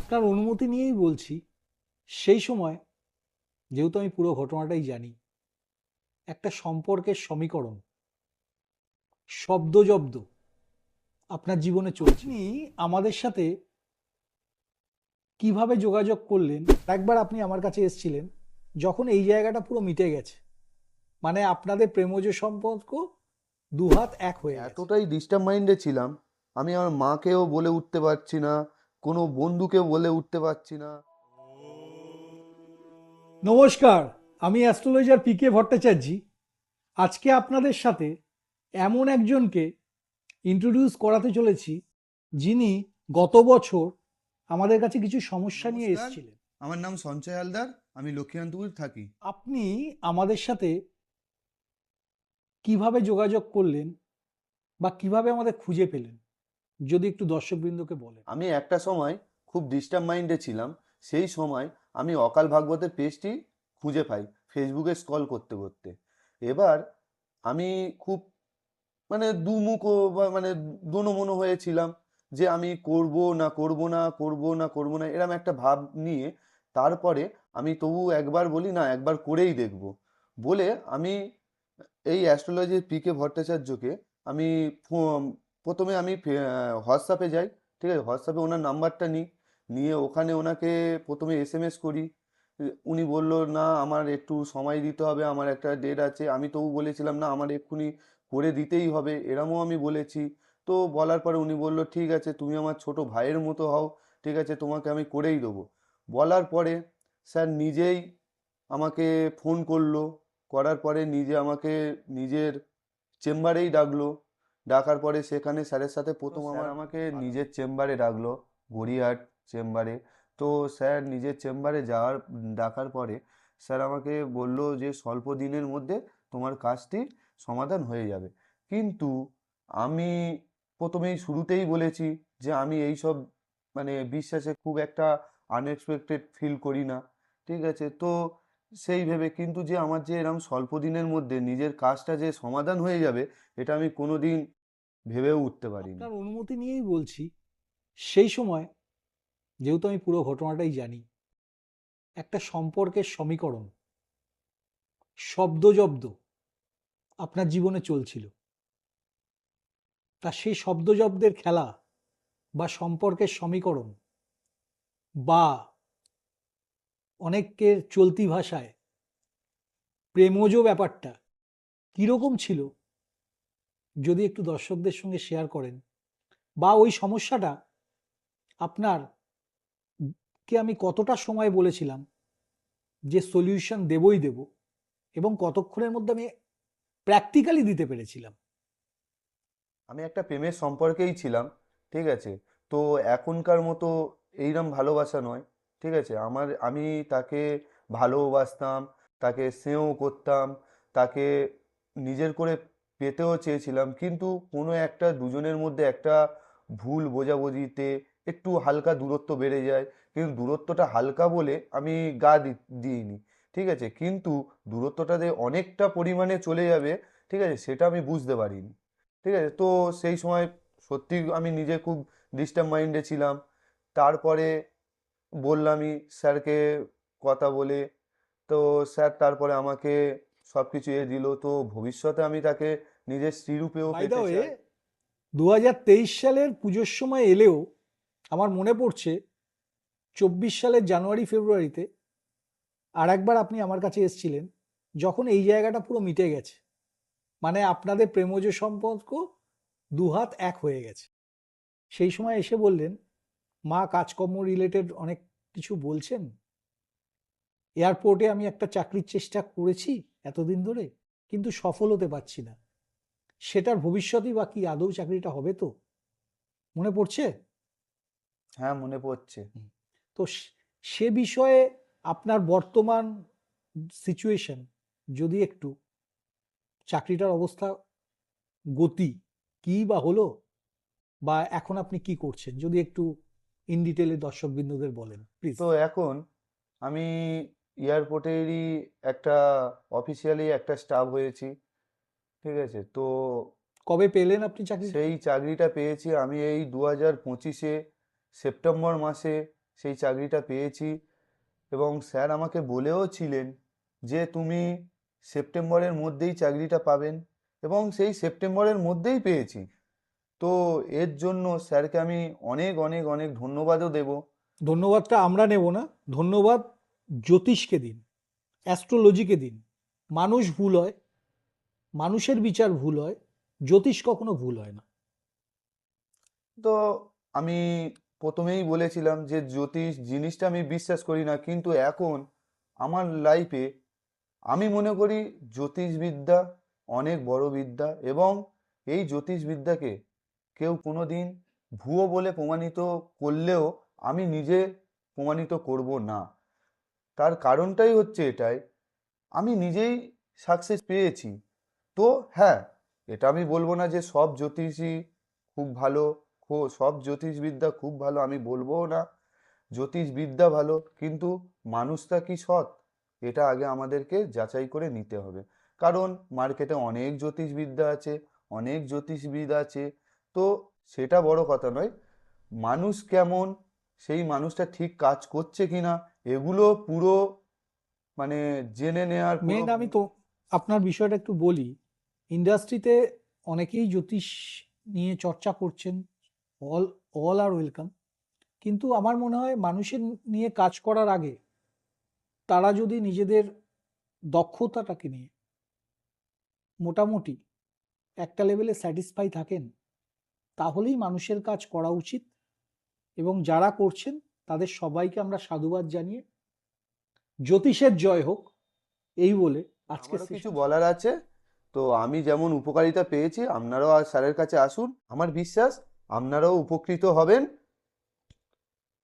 আপনার অনুমতি নিয়েই বলছি। সেই সময় যেহেতু আমি পুরো ঘটনাটাই জানি, একটা সম্পর্কের সমীকরণ শব্দজব্দ আপনার জীবনে চলছে। আপনি আমাদের সাথে কিভাবে যোগাযোগ করলেন? একবার আপনি আমার কাছে এসেছিলেন যখন এই জায়গাটা পুরো মিটে গেছে, মানে আপনাদের প্রেমজ সম্পর্ক দুহাত এক হয়ে গেছে। এতটাই ডিস্টার্ব মাইন্ডে ছিলাম, আমি আমার মাকেও বলে উঠতে পারছি না, কোনো বন্ধুকেও বলে উঠতে পারছি না। নমস্কার, আমি অ্যাস্ট্রোলজার পিকে ভট্টাচার্য। আজকে আপনাদের সাথে এমন একজনকে ইন্ট্রোডিউস করাতে চলেছি যিনি গত বছর আমাদের কাছে কিছু সমস্যা নিয়ে নমস্কার, এসেছিলেন। আমার নাম সঞ্চয় হালদার, আমি লক্ষ্মীকান্তপুর থাকি। আপনি আমাদের সাথে কিভাবে যোগাযোগ করলেন বা কিভাবে আমাদের খুঁজে পেলেন, যদি একটু দর্শকবৃন্দকে বলেন। আমি একটা সময় খুব ডিস্টার্ব মাইন্ডে ছিলাম। সেই সময় আমি অকাল ভাগবতের পেজটি খুঁজে পাই ফেসবুকে স্ক্রল করতে করতে। এবার আমি খুব মানে দুমুখো বা মানে দোনোমনো হয়েছিলাম যে আমি করব না করব না করব না করব না এরম একটা ভাব নিয়ে। তারপরে আমি তবু একবার বলি না, একবার করেই দেখব বলে আমি এই অ্যাস্ট্রোলজির পিকে ভট্টাচার্যকে আমি প্রথমে আমি হোয়াটসঅ্যাপে যাই। ঠিক আছে, হোয়াটসঅ্যাপে ওনার নাম্বারটা নিই, নিয়ে ওখানে ওনাকে প্রথমে এসএমএস করি। উনি বলল না, আমার একটু সময় দিতে হবে, আমার একটা ডেট আছে। আমি তবু বলেছিলাম না, আমার এক্ষুনি করে দিতেই হবে, এরমও আমি বলেছি। তো বলার পরে উনি বলল ঠিক আছে, তুমি আমার ছোট ভাইয়ের মতো হও, ঠিক আছে, তোমাকে আমি করেই দেবো। বলার পরে স্যার নিজেই আমাকে ফোন করলো। করার পরে নিজে আমাকে নিজের চেম্বারেই ডাকলো। ডাকার পরে সেখানে স্যারের সাথে প্রথম স্যার আমার আমাকে নিজের চেম্বারে ডাকলো, গড়িয়াহাট চেম্বারে। তো স্যার নিজের চেম্বারে ডাকার পরে স্যার আমাকে বলল যে স্বল্প দিনের মধ্যে তোমার কাজটি সমাধান হয়ে যাবে। কিন্তু আমি প্রথমেই শুরুতেই বলেছি যে আমি এইসব মানে বিশ্বাসে খুব একটা আনএক্সপেক্টেড ফিল করি না। ঠিক আছে, তো সেই ভেবে কিন্তু যে আমার যে এরকম স্বল্প দিনের মধ্যে নিজের কাজটা যে সমাধান হয়ে যাবে, এটা আমি কোনোদিন ভেবেও উঠতে পারিনি। আপনার অনুমতি নিয়েই বলছি। সেই সময় যেহেতু আমি পুরো ঘটনাটাই জানি, একটা সম্পর্কের সমীকরণ শব্দজব্দ আপনার জীবনে চলছিল। তা সেই শব্দজব্দের খেলা বা সম্পর্কের সমীকরণ বা অনেকের চলতি ভাষায় প্রেমজ ব্যাপারটা কিরকম ছিল, যদি একটু দর্শকদের সঙ্গে শেয়ার করেন, বা ওই সমস্যাটা আপনার কে আমি কতটা সময় বলেছিলাম যে সলিউশন দেবই দেব, এবং কতক্ষণের মধ্যে আমি প্র্যাকটিক্যালি দিতে পেরেছিলাম। আমি একটা প্রেমের সম্পর্কেই ছিলাম। ঠিক আছে, তো এখনকার মতো এইরকম ভালোবাসা নয়। ঠিক আছে, আমি তাকে ভালোবাসতাম, তাকে স্নেহ করতাম, তাকে নিজের করে পেতেও চেয়েছিলাম, কিন্তু কোনো একটা দুজনের মধ্যে একটা ভুল বোঝাবুঝিতে একটু হালকা দূরত্ব বেড়ে যায়। কিন্তু দূরত্বটা হালকা বলে আমি দিইনি। ঠিক আছে, কিন্তু দূরত্বটা যে অনেকটা পরিমাণে চলে যাবে, ঠিক আছে, সেটা আমি বুঝতে পারিনি। ঠিক আছে, তো সেই সময় সত্যি আমি নিজে খুব ডিস্টার্ব মাইন্ডে ছিলাম। তারপরে বললামই স্যারকে কথা বলে। তো স্যার তারপরে আমাকে সব কিছু দিল। তো ভবিষ্যতে আমি তাকে নিজের স্ত্রীরূপেও বাই দ্য পেতে ওয়ে, চাই। 2023 সালের পুজোর সময় এলেও আমার মনে পড়ছে 24 সালের জানুয়ারি ফেব্রুয়ারিতে আর একবার আপনি আমার কাছে এসেছিলেন যখন এই জায়গাটা পুরো মিটে গেছে, মানে আপনাদের প্রেমজ সম্পর্ক দুহাত এক হয়ে গেছে। সেই সময় এসে বললেন, মা কাজকর্ম রিলেটেড অনেক কিছু বলছেন, এয়ারপোর্টে আমি একটা চাকরির চেষ্টা করেছি এতদিন ধরে, কিন্তু সফল হতে পারছি না, সেটার ভবিষ্যতই বা কি, আদৌ চাকরিটা হবে তো? মনে পড়ছে? হ্যাঁ, মনে পড়ছে। তো সে বিষয়ে আপনার বর্তমান সিচুয়েশন, যদি একটু, চাকরিটার অবস্থা, গতি কি বা হলো, বা এখন আপনি কি করছেন, যদি একটু ইন ডিটেলে দর্শকবৃন্দদের বলেন প্লিজ। তো এখন আমি এয়ারপোর্টেরই একটা অফিসিয়ালি একটা স্টাফ হয়েছি। ঠিক আছে, তো কবে পেলেন আপনি চাকরিটা? সেই চাকরিটা পেয়েছি আমি এই 2025-এ সেপ্টেম্বর মাসে সেই চাকরিটা পেয়েছি। এবং স্যার আমাকে বলেও ছিলেন যে তুমি সেপ্টেম্বরের মধ্যেই চাকরিটা পাবেন, এবং সেই সেপ্টেম্বরের মধ্যেই পেয়েছি। তো এর জন্য স্যারকে আমি অনেক অনেক অনেক ধন্যবাদও দেব। ধন্যবাদটা আমরা নেব না, ধন্যবাদ জ্যোতিষকে দিন, অ্যাস্ট্রোলজিকে দিন। মানুষ ভুল হয়, মানুষের বিচার ভুল হয়, জ্যোতিষ কখনো ভুল হয় না। তো আমি প্রথমেই বলেছিলাম যে জ্যোতিষ জিনিসটা আমি বিশ্বাস করি না, কিন্তু এখন আমার লাইফে আমি মনে করি জ্যোতিষবিদ্যা অনেক বড় বিদ্যা, এবং এই জ্যোতিষবিদ্যাকে কেউ কোনোদিন ভুয়ো বলে প্রমাণিত করলেও আমি নিজে প্রমাণিত করব না। তার কারণটাই হচ্ছে এটাই, আমি নিজেই সাকসেস পেয়েছি। তো হ্যাঁ, এটা আমি বলবো না যে সব জ্যোতিষী খুব ভালো, সব জ্যোতিষবিদ্যা খুব ভালো, আমি বলবোও না। জ্যোতিষবিদ্যা ভালো, কিন্তু মানুষটা কি সৎ, এটা আগে আমাদেরকে যাচাই করে নিতে হবে। কারণ মার্কেটে অনেক জ্যোতিষবিদ্যা আছে, অনেক জ্যোতিষবিদ আছে। তো সেটা বড় কথা নয়, মানুষ কেমন, সেই মানুষটা ঠিক কাজ করছে কিনা, এগুলো পুরো মানে জেনে নেওয়ার পুরো। মেন আমি তো আপনার বিষয়টা একটু বলি। ইন্ডাস্ট্রিতে অনেকেই জ্যোতিষ নিয়ে চর্চা করছেন, অল অল আর ওয়েলকাম। কিন্তু আমার মনে হয় মানুষের নিয়ে কাজ করার আগে তারা যদি নিজেদের দক্ষতাটাকে নিয়ে মোটামুটি একটা লেভেলে স্যাটিসফাই থাকেন, তাহলেই মানুষের কাজ করা উচিত। এবং যারা করছেন তাদের সবাইকে আমরা সাধুবাদ জানিয়ে জ্যোতিষের জয় হোক এই বলে আজকের আমারও কিছু সেশন। বলার আছে। তো আমি যেমন উপকারিতা পেয়েছি, আপনারাও আজ স্যারের কাছে আসুন, আমার বিশ্বাস আপনারাও উপকৃত হবেন।